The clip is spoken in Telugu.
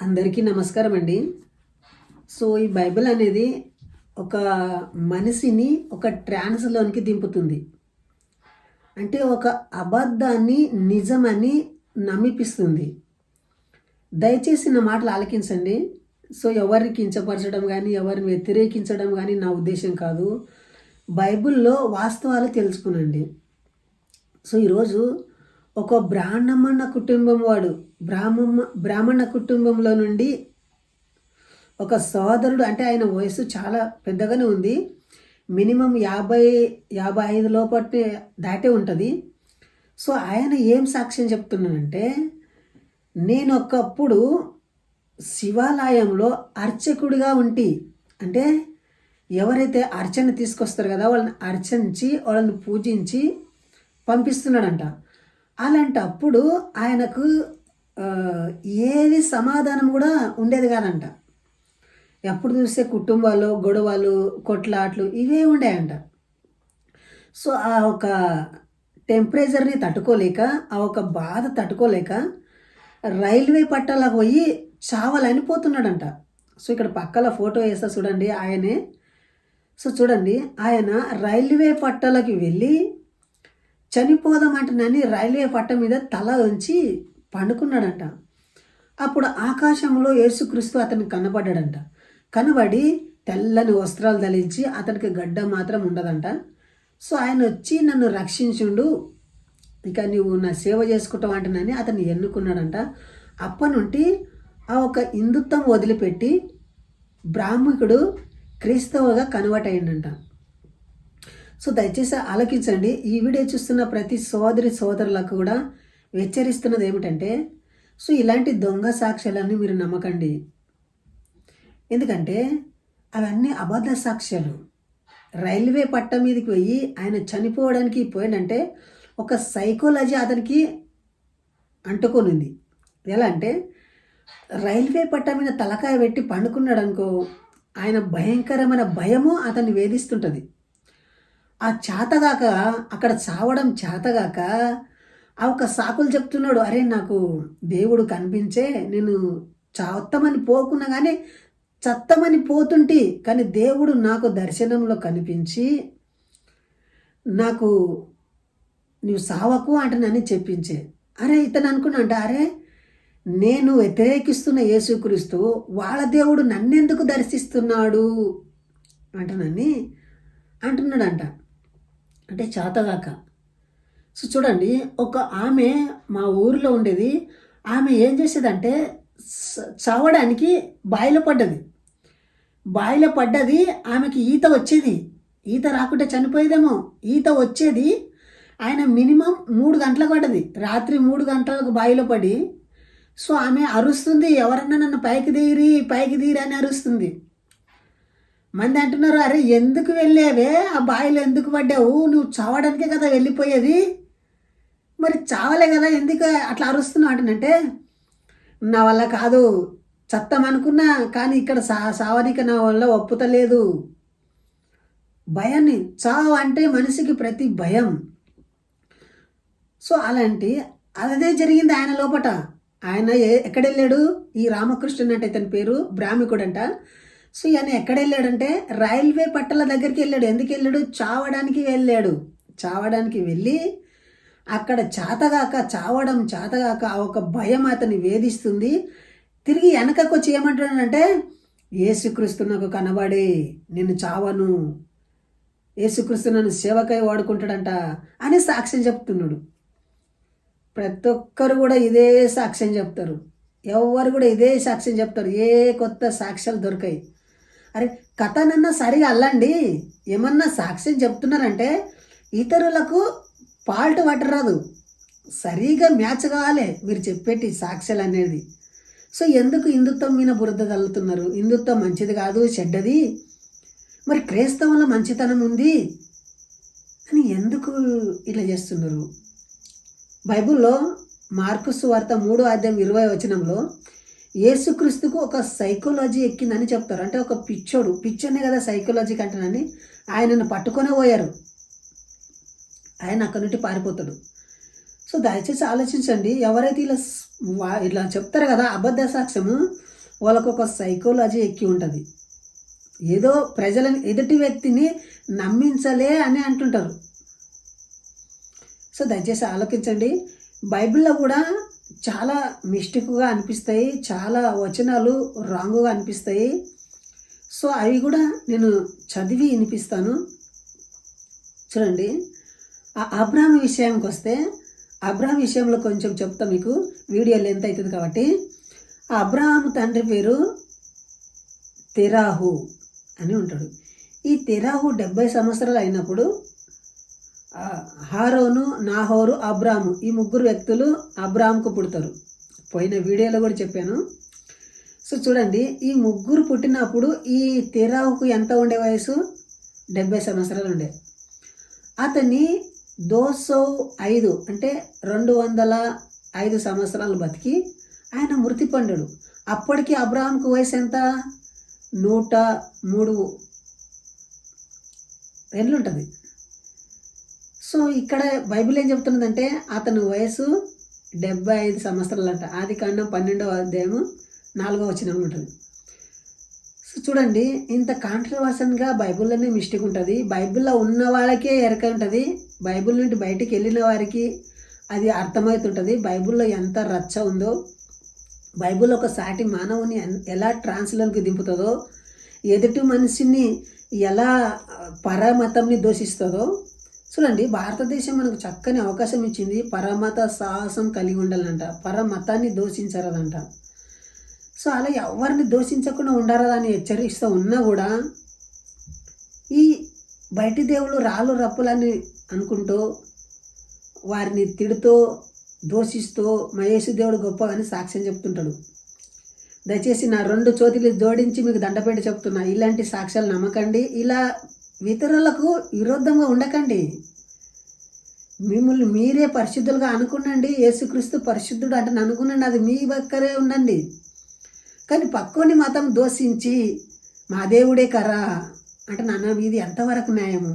అందరికీ నమస్కారం అండి. సో ఈ బైబిల్ అనేది ఒక మనిషిని ఒక ట్రాన్స్‌లోనికి దింపుతుంది. అంటే ఒక అబద్ధాన్ని నిజమని నమ్మిపిస్తుంది. దయచేసి నా మాటలు ఆలకించండి. సో ఎవరిని కించపరచడం గానీ, ఎవరిని వ్యతిరేకించడం గానీ నా ఉద్దేశ్యం కాదు. బైబిల్‌లో వాస్తవాలు తెలుసుకునండి. సో ఈరోజు ఒక బ్రాహ్మణ కుటుంబం వాడు బ్రాహ్మణ కుటుంబంలో నుండి ఒక సోదరుడు, అంటే ఆయన వయసు చాలా పెద్దగానే ఉంది. మినిమం 50-55 లోపటే దాటే ఉంటుంది. సో ఆయన ఏం సాక్ష్యం చెప్తున్నానంటే, నేను ఒకప్పుడు శివాలయంలో అర్చకుడిగా ఉంటి, అంటే ఎవరైతే అర్చన తీసుకొస్తారు కదా వాళ్ళని అర్చించి వాళ్ళని పూజించి పంపిస్తున్నాడంట. అలాంటప్పుడు ఆయనకు ఏది సమాధానం కూడా ఉండేది కాదంట. ఎప్పుడు చూస్తే కుటుంబాలు గొడవలు కొట్లాట్లు ఇవే ఉండేయంట. సో ఆ ఒక టెంపరేచర్ని తట్టుకోలేక, ఆ ఒక బాధ తట్టుకోలేక రైల్వే పట్టాలకు పోయి చావాలని పోతున్నాడంట. సో ఇక్కడ పక్కల ఫోటో వేస్తా చూడండి, ఆయనే. సో చూడండి, ఆయన రైల్వే పట్టాలకి వెళ్ళి చనిపోదామంటున్నాని రైల్వే పట్ట మీద తల ఉంచి పండుకున్నాడంట. అప్పుడు ఆకాశంలో యేసుక్రీస్తు అతనికి కనబడ్డాడంట. కనబడి తెల్లని వస్త్రాలు ధరించి, అతనికి గడ్డ మాత్రం ఉండదంట. సో ఆయన వచ్చి నన్ను రక్షించుండు, ఇక నువ్వు నా సేవ చేసుకుంటావు అంటున్నాని అతన్ని ఎన్నుకున్నాడంట. అప్పటి నుండి ఆ ఒక హిందుత్వం వదిలిపెట్టి బ్రాహ్మణుడు క్రైస్తవుగా కన్వర్ట్ అయ్యిండంట. సో దయచేసి ఆలకించండి. ఈ వీడియో చూస్తున్న ప్రతి సోదరులకు కూడా హెచ్చరిస్తున్నది ఏమిటంటే, సో ఇలాంటి దొంగ సాక్ష్యాలన్నీ మీరు నమ్మకండి. ఎందుకంటే అవన్నీ అబద్ధ సాక్ష్యాలు. రైల్వే పట్ట మీదకి పోయి ఆయన చనిపోవడానికి పోయిందంటే ఒక సైకాలజీ అతనికి అంటుకొనింది. ఎలా అంటే, రైల్వే పట్ట మీద తలకాయ పెట్టి పండుకున్నాడు అనుకో, ఆయన భయంకరమైన భయము అతన్ని వేధిస్తుంటుంది. ఆ చేతగాక, అక్కడ చావడం చేతగాక ఆ ఒక సాకులు చెప్తున్నాడు. అరే నాకు దేవుడు కనిపించే, నేను చత్తమని పోకున్నా కానీ చత్తమని పోతుంటి, కానీ దేవుడు నాకు దర్శనంలో కనిపించి నాకు నువ్వు సావకు అంటనని చెప్పించే. అరే ఇతను అనుకున్నాంట, అరే నేను వ్యతిరేకిస్తున్న యేసుక్రీస్తు వాళ్ళ దేవుడు నన్నెందుకు దర్శిస్తున్నాడు అంటనని అంటున్నాడంట. అంటే చేతగాక. సో చూడండి, ఒక ఆమె మా ఊరిలో ఉండేది. ఆమె ఏం చేసేదంటే చావడానికి బావిలో పడ్డది. ఆమెకి ఈత వచ్చేది, ఈత రాకుంటే చనిపోయేదేమో. ఈత వచ్చేది. ఆయన మినిమం 3 గంటలకు పడ్డది, రాత్రి 3 గంటలకు బావిలో పడి. సో ఆమె అరుస్తుంది, ఎవరన్నా నన్ను పైకి తీరి అని అరుస్తుంది. మంది అంటున్నారు, అరే ఎందుకు వెళ్ళేవే, ఆ బావిలో ఎందుకు పడ్డావు, నువ్వు చావడానికే కదా వెళ్ళిపోయేది, మరి చావలే కదా, ఎందుకు అట్లా అరుస్తున్నావు అంటున్నంటే, నా వల్ల కాదు, చత్తమనుకున్నా కానీ ఇక్కడ సావనికి నా వల్ల ఒప్పుతలేదు. భయాన్ని, చావు అంటే మనిషికి ప్రతి భయం. సో అదే జరిగింది ఆయన లోపట. ఆయన ఎక్కడెళ్ళాడు, ఈ రామకృష్ణన్ అంటే ఇతని పేరు, బ్రాహ్మణుడంట. సో ఈయన ఎక్కడ వెళ్ళాడంటే రైల్వే పట్టాల దగ్గరికి వెళ్ళాడు. ఎందుకు వెళ్ళాడు? చావడానికి వెళ్ళి అక్కడ చావడం చేతగాక ఆ ఒక భయం అతన్ని వేధిస్తుంది. తిరిగి వెనకకు వచ్చి ఏమంటాడంటే, యేసుక్రీస్తు నాకు కనబడి నేను చావను, యేసుక్రీస్తు నన్ను సేవకై వాడుకుంటాడంట అని సాక్ష్యం చెప్తున్నాడు. ప్రతి ఒక్కరు కూడా ఇదే సాక్ష్యం చెప్తారు, ఎవరు కూడా ఇదే సాక్ష్యం చెప్తారు. ఏ కొత్త సాక్ష్యాలు దొరకాయి? అరే కథనన్నా సరిగా అల్లండి. ఏమన్నా సాక్ష్యం చెప్తున్నారంటే ఇతరులకు పాల్ట్ పట్టరాదు, సరిగా మ్యాచ్ కావాలి మీరు చెప్పేటి సాక్ష్యాలు అనేది. సో ఎందుకు హిందుత్వం మీద బురద తల్లుతున్నారు? హిందుత్వం మంచిది కాదు, చెడ్డది, మరి క్రైస్తవంలో మంచితనం ఉంది అని ఎందుకు ఇట్లా చేస్తున్నారు? బైబిల్లో మార్కు సువార్త 3:20 యేసుక్రీస్తుకు ఒక సైకాలజీ ఎక్కిందని చెప్తారు. అంటే ఒక పిచ్చోనే కదా సైకాలజీ కంటేనని ఆయనను పట్టుకొనే పోయారు. ఆయన అక్కడి నుండి పారిపోతాడు. సో దయచేసి ఆలోచించండి, ఎవరైతే ఇలా చెప్తారు కదా అబద్ధ సాక్ష్యము, వాళ్ళకు ఒక సైకాలజీ ఎక్కి ఉంటుంది. ఏదో ప్రజలని ఎదుటి వ్యక్తిని నమ్మించలే అని అంటుంటారు. సో దయచేసి ఆలోచించండి. బైబిల్లో కూడా చాలా మిస్టేక్గా అనిపిస్తాయి, చాలా వచనాలు రాంగుగా అనిపిస్తాయి. సో అవి కూడా నేను చదివి వినిపిస్తాను. చూడండి, ఆ అబ్రాహాం విషయానికి వస్తే, అబ్రాహాం విషయంలో కొంచెం చెప్తా మీకు, వీడియో లెంత్ అవుతుంది కాబట్టి. ఆ అబ్రాహాం తండ్రి పేరు తెరాహు అని ఉంటాడు. ఈ తెరాహు 70 సంవత్సరాలు అయినప్పుడు హారోను, నాహోరు, అబ్రాము ఈ 3 వ్యక్తులు అబ్రాహాంకు పుడతారు. పోయిన వీడియోలో కూడా చెప్పాను. సో చూడండి, ఈ 3 పుట్టినప్పుడు ఈ తెరాహుకు ఎంత ఉండే వయసు? 70 సంవత్సరాలు ఉండే. అతన్ని 205 అంటే 205 సంవత్సరాలు బతికి ఆయన మృతి పొందాడు. అప్పటికి అబ్రాహాంకు వయసు ఎంత? 103 ఏళ్ళు ఉంటుంది. సో ఇక్కడ బైబిల్ ఏం చెప్తున్నదంటే అతని వయసు 75 సంవత్సరాలు అంట. ఆదికాండం 12వ అధ్యాయము 4వ వచనం ఉంటుంది. సో చూడండి, ఇంత కాంట్రవర్సన్గా బైబిల్లోనే మిస్టేక్ ఉంటుంది. బైబిల్లో ఉన్న వాళ్ళకే ఎరక ఉంటుంది, బైబిల్ నుండి బయటికి వెళ్ళిన వారికి అది అర్థమవుతుంటుంది బైబిల్లో ఎంత రచ్చ ఉందో. బైబిల్ ఒక సాటి మానవుని ఎలా ట్రాన్స్లోకి దింపుతుందో, ఎదుటి మనిషిని ఎలా పరమతంని దూషిస్తుందో. చూడండి, భారతదేశం మనకు చక్కని అవకాశం ఇచ్చింది. పరమత సాహసం కలిగి ఉండాలంట, పరమతాన్ని దూషించరాదంట. సో అలా ఎవరిని దూషించకుండా ఉండాలని హెచ్చరిస్తూ ఉన్నా కూడా ఈ బయటి దేవుళ్ళు రాళ్ళు రప్పులని అనుకుంటూ వారిని తిడుతూ దూషిస్తూ మహేష్ దేవుడు గొప్ప అని సాక్ష్యం చెప్తుంటాడు. దయచేసి నా 2 చేతులు జోడించి మీకు దండపెట్టి చెప్తున్నా, ఇలాంటి సాక్ష్యాలు నమ్మకండి. ఇలా ఇతరులకు విరోధంగా ఉండకండి. మిమ్మల్ని మీరే పరిశుద్ధులుగా అనుకునండి. యేసుక్రీస్తు పరిశుద్ధుడు అంటే అనుకునండి, అది మీ పక్కనే ఉండండి. కానీ పక్కోని మతం దోషించి మా దేవుడే కరా అంటే నాన్న, ఇది ఎంతవరకు న్యాయము?